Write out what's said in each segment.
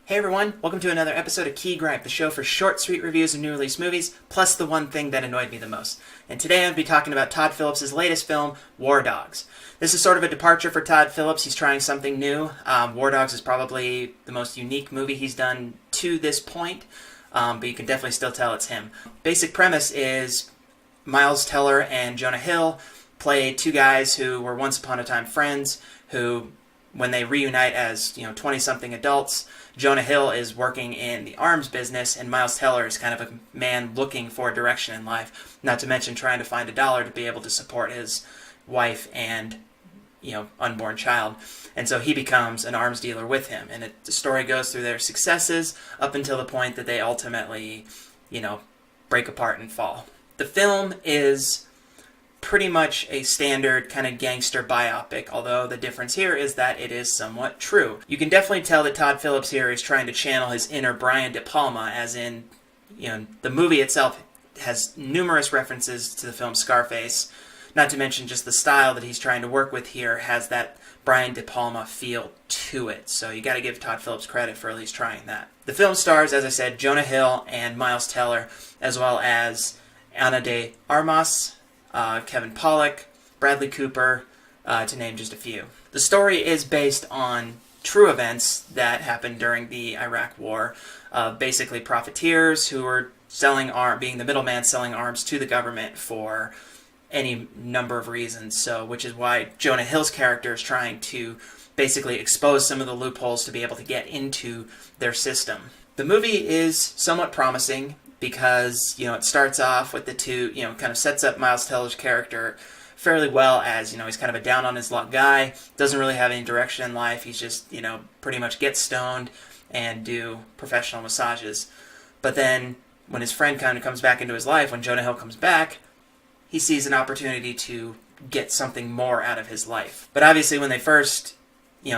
Hey everyone, welcome to another episode of Gripe, the show for short, sweet reviews of new release movies, plus the one thing that annoyed me the most. And today I'll be talking about Todd Phillips' latest film, War Dogs. This is sort of a departure for Todd Phillips. He's trying something new. War Dogs is probably the most unique movie he's done to this point, but you can definitely still tell it's him. Basic premise is Miles Teller and Jonah Hill play two guys who were once upon a time friends who, when they reunite as 20-something adults, Jonah Hill is working in the arms business, and Miles Teller is kind of a man looking for direction in life, not to mention trying to find a dollar to be able to support his wife and unborn child. And so he becomes an arms dealer with him, and the story goes through their successes up until the point that they ultimately break apart and fall. The film is pretty much a standard kind of gangster biopic, although the difference here is that it is somewhat true. You can definitely tell that Todd Phillips here is trying to channel his inner Brian De Palma, as in, the movie itself has numerous references to the film Scarface, not to mention just the style that he's trying to work with here has that Brian De Palma feel to it, so you gotta give Todd Phillips credit for at least trying that. The film stars, as I said, Jonah Hill and Miles Teller, as well as Ana de Armas, Kevin Pollak, Bradley Cooper, to name just a few. The story is based on true events that happened during the Iraq War. Basically profiteers who were being the middleman selling arms to the government for any number of reasons. So, which is why Jonah Hill's character is trying to basically expose some of the loopholes to be able to get into their system. The movie is somewhat promising, because, it starts off with the two, kind of sets up Miles Teller's character fairly well as, he's kind of a down-on-his-luck guy, doesn't really have any direction in life, he's just, pretty much get stoned and do professional massages. But then, when his friend kind of comes back into his life, when Jonah Hill comes back, he sees an opportunity to get something more out of his life. But obviously, when they first,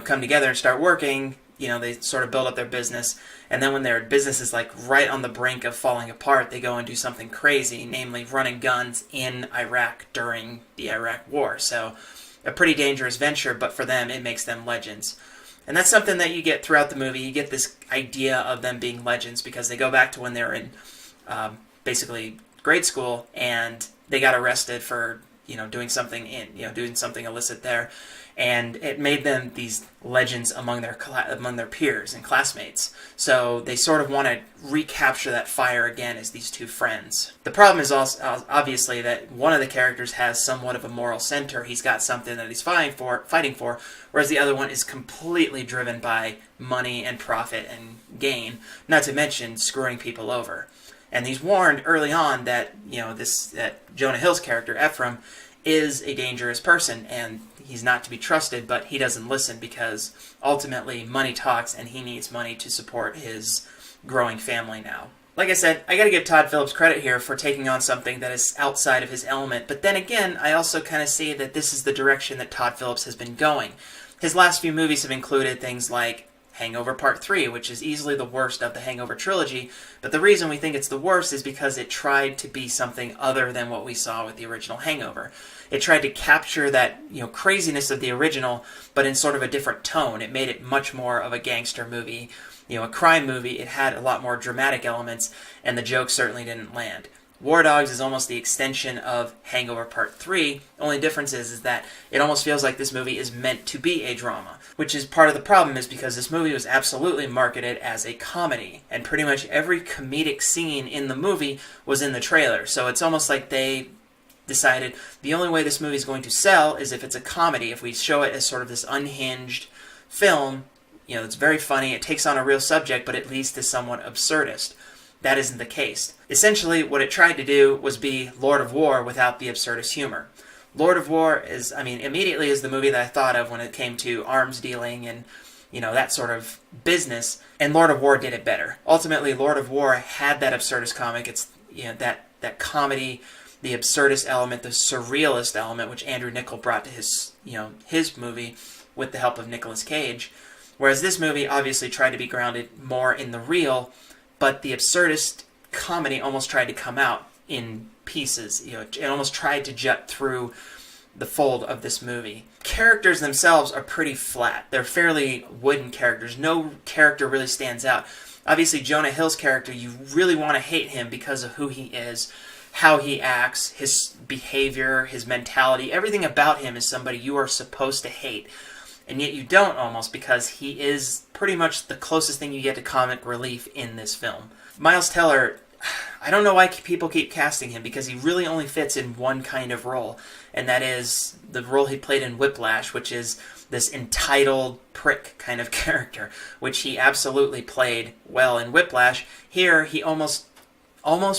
come together and start working, they sort of build up their business, and then when their business is like right on the brink of falling apart, they go and do something crazy, namely running guns in Iraq during the Iraq War. So a pretty dangerous venture, but for them, it makes them legends. And that's something that you get throughout the movie. You get this idea of them being legends because they go back to when they were in basically grade school, and they got arrested for doing something illicit there, and it made them these legends among their peers and classmates. So they sort of want to recapture that fire again as these two friends. The problem is also obviously that one of the characters has somewhat of a moral center. He's got something that he's fighting for, whereas the other one is completely driven by money and profit and gain, not to mention screwing people over. And he's warned early on that that Jonah Hill's character Ephraim is a dangerous person, and he's not to be trusted, but he doesn't listen because ultimately money talks, and he needs money to support his growing family now. Like I said, I gotta give Todd Phillips credit here for taking on something that is outside of his element, but then again, I also kind of see that this is the direction that Todd Phillips has been going. His last few movies have included things like Hangover Part 3, which is easily the worst of the Hangover trilogy, but the reason we think it's the worst is because it tried to be something other than what we saw with the original Hangover. It tried to capture that, craziness of the original, but in sort of a different tone. It made it much more of a gangster movie, a crime movie. It had a lot more dramatic elements, and the jokes certainly didn't land. War Dogs is almost the extension of Hangover Part 3. Only difference is that it almost feels like this movie is meant to be a drama, which is part of the problem, is because this movie was absolutely marketed as a comedy, and pretty much every comedic scene in the movie was in the trailer. So it's almost like they decided the only way this movie is going to sell is if it's a comedy. If we show it as sort of this unhinged film, it's very funny, it takes on a real subject, but at least is somewhat absurdist. That isn't the case. Essentially, what it tried to do was be Lord of War without the absurdist humor. Lord of War immediately is the movie that I thought of when it came to arms dealing and, that sort of business, and Lord of War did it better. Ultimately, Lord of War had that absurdist comic. It's, that comedy, the absurdist element, the surrealist element, which Andrew Niccol brought to his movie with the help of Nicolas Cage. Whereas this movie obviously tried to be grounded more in the real, but the absurdist comedy almost tried to come out in pieces. It almost tried to jut through the fold of this movie. Characters themselves are pretty flat. They're fairly wooden characters. No character really stands out. Obviously, Jonah Hill's character, you really want to hate him because of who he is, how he acts, his behavior, his mentality. Everything about him is somebody you are supposed to hate. And yet you don't, almost, because he is pretty much the closest thing you get to comic relief in this film. Miles Teller, I don't know why people keep casting him, because he really only fits in one kind of role, and that is the role he played in Whiplash, which is this entitled prick kind of character, which he absolutely played well in Whiplash. Here, he almost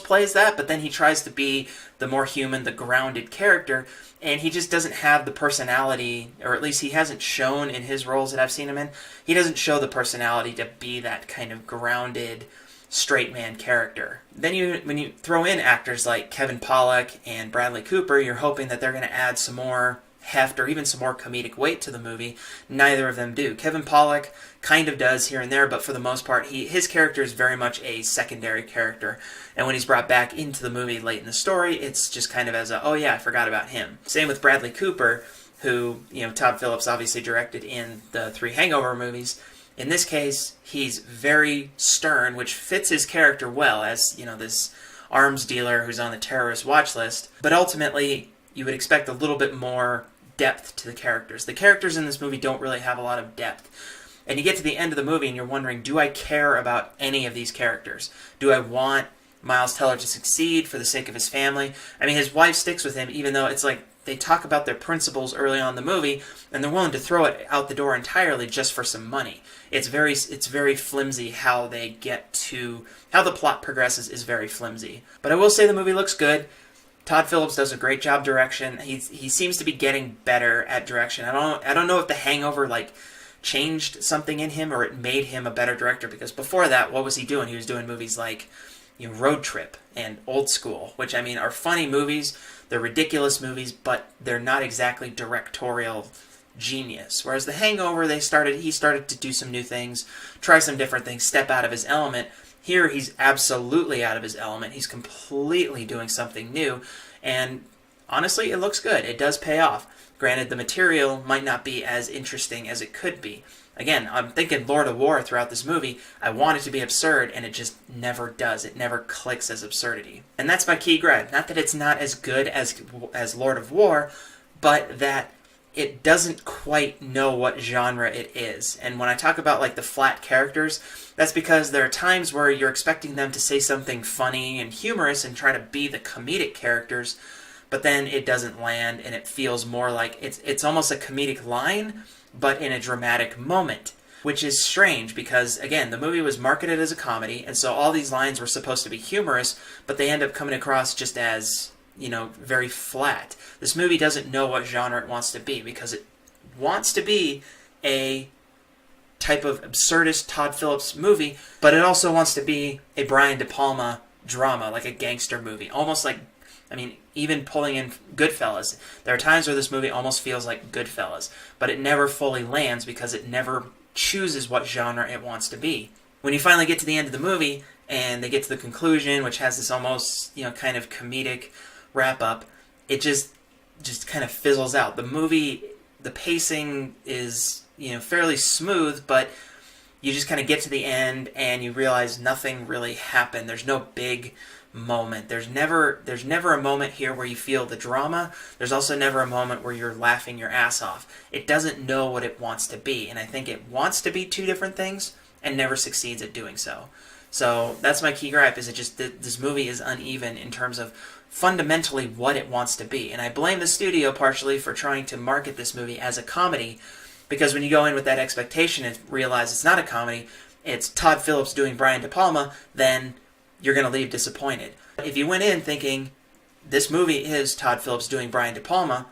plays that, but then he tries to be the more human, the grounded character, and he just doesn't have the personality, or at least he hasn't shown in his roles that I've seen him in, he doesn't show the personality to be that kind of grounded, straight man character. Then when you throw in actors like Kevin Pollak and Bradley Cooper, you're hoping that they're going to add some more heft or even some more comedic weight to the movie. Neither of them do. Kevin Pollak kind of does here and there, but for the most part, his character is very much a secondary character. And when he's brought back into the movie late in the story, it's just kind of as a, oh yeah, I forgot about him. Same with Bradley Cooper, who, Todd Phillips obviously directed in the 3 Hangover movies. In this case, he's very stern, which fits his character well as, this arms dealer who's on the terrorist watch list. But ultimately, you would expect a little bit more depth to the characters. The characters in this movie don't really have a lot of depth. And you get to the end of the movie and you're wondering, do I care about any of these characters? Do I want Miles Teller to succeed for the sake of his family? I mean, his wife sticks with him, even though it's like they talk about their principles early on in the movie, and they're willing to throw it out the door entirely just for some money. It's very flimsy how the plot progresses is very flimsy. But I will say the movie looks good. Todd Phillips does a great job direction. He seems to be getting better at direction. I don't know if The Hangover changed something in him or it made him a better director, because before that, what was he doing? He was doing movies like Road Trip and Old School, which are funny movies. They're ridiculous movies, but they're not exactly directorial genius. Whereas The Hangover, he started to do some new things, try some different things, step out of his element. Here, he's absolutely out of his element. He's completely doing something new, and honestly, it looks good. It does pay off. Granted, the material might not be as interesting as it could be. Again, I'm thinking Lord of War throughout this movie. I want it to be absurd, and it just never does. It never clicks as absurdity. And that's my key gripe. Not that it's not as good as Lord of War, but that it doesn't quite know what genre it is. And when I talk about the flat characters, that's because there are times where you're expecting them to say something funny and humorous and try to be the comedic characters, but then it doesn't land, and it feels more like it's almost a comedic line, but in a dramatic moment, which is strange because, again, the movie was marketed as a comedy, and so all these lines were supposed to be humorous, but they end up coming across just as, very flat. This movie doesn't know what genre it wants to be, because it wants to be a type of absurdist Todd Phillips movie, but it also wants to be a Brian De Palma drama, like a gangster movie. Almost like, even pulling in Goodfellas. There are times where this movie almost feels like Goodfellas, but it never fully lands because it never chooses what genre it wants to be. When you finally get to the end of the movie, and they get to the conclusion, which has this almost, kind of comedic wrap-up, it just kind of fizzles out. The movie, the pacing is, fairly smooth, but you just kind of get to the end and you realize nothing really happened. There's no big moment. There's never a moment here where you feel the drama. There's also never a moment where you're laughing your ass off. It doesn't know what it wants to be, and I think it wants to be two different things and never succeeds at doing so. So that's my key gripe, is this movie is uneven in terms of fundamentally what it wants to be. And I blame the studio partially for trying to market this movie as a comedy, because when you go in with that expectation and realize it's not a comedy, it's Todd Phillips doing Brian De Palma, then you're going to leave disappointed. If you went in thinking this movie is Todd Phillips doing Brian De Palma,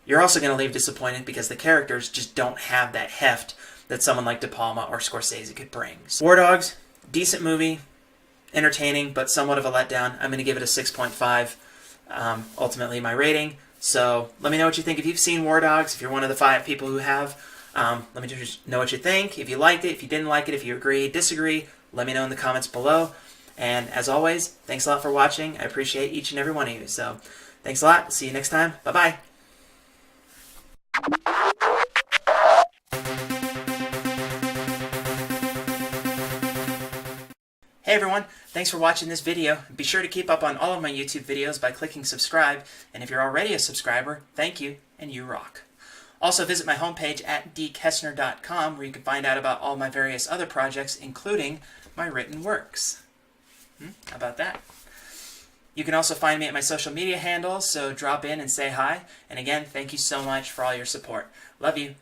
you're also going to leave disappointed because the characters just don't have that heft that someone like De Palma or Scorsese could bring. So, War Dogs, decent movie, entertaining, but somewhat of a letdown. I'm going to give it a 6.5, ultimately my rating. So let me know what you think. If you've seen War Dogs, if you're one of the 5 people who have, let me just know what you think. If you liked it, if you didn't like it, if you agree, disagree, let me know in the comments below. And as always, thanks a lot for watching. I appreciate each and every one of you. So thanks a lot. See you next time. Bye-bye. Hey everyone, thanks for watching this video. Be sure to keep up on all of my YouTube videos by clicking subscribe, and if you're already a subscriber, thank you, and you rock. Also visit my homepage at dkessner.com where you can find out about all my various other projects, including my written works. How about that? You can also find me at my social media handles, so drop in and say hi. And again, thank you so much for all your support. Love you.